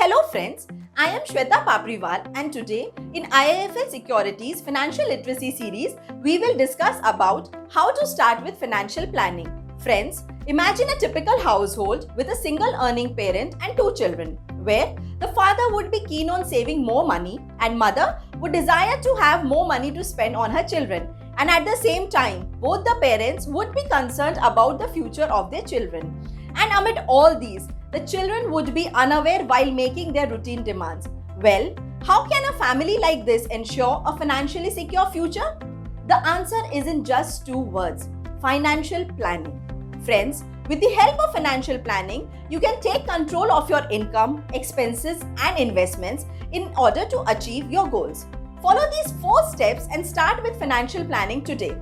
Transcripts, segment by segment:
Hello friends, I am Shweta Papriwal and today in IIFL Securities Financial Literacy Series, we will discuss about how to start with financial planning. Friends, imagine a typical household with a single earning parent and two children, where the father would be keen on saving more money and mother would desire to have more money to spend on her children. And at the same time, both the parents would be concerned about the future of their children. And amid all these, the children would be unaware while making their routine demands. Well, how can a family like this ensure a financially secure future? The answer is in just two words: financial planning. Friends, with the help of financial planning, you can take control of your income, expenses, and investments in order to achieve your goals. Follow these 4 steps and start with financial planning today.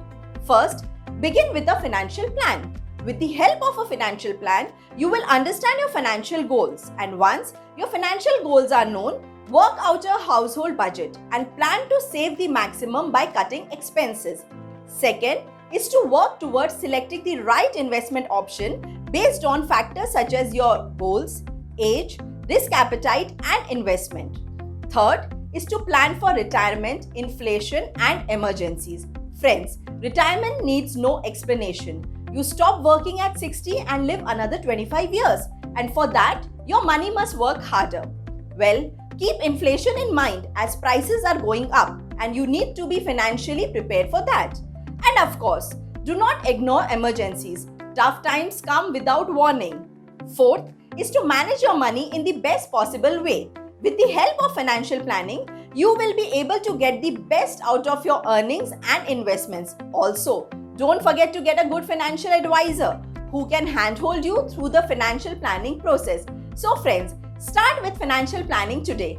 First, begin with a financial plan. With the help of a financial plan, you will understand your financial goals, and once your financial goals are known, work out a household budget and plan to save the maximum by cutting expenses. Second is to work towards selecting the right investment option based on factors such as your goals, age, risk appetite, and investment. Third is to plan for retirement, inflation, and emergencies. Friends, retirement needs no explanation. You stop working at 60 and live another 25 years. And for that, your money must work harder. Well, keep inflation in mind as prices are going up and you need to be financially prepared for that. And of course, do not ignore emergencies. Tough times come without warning. Fourth is to manage your money in the best possible way. With the help of financial planning, you will be able to get the best out of your earnings and investments. Also, don't forget to get a good financial advisor who can handhold you through the financial planning process. So friends, start with financial planning today.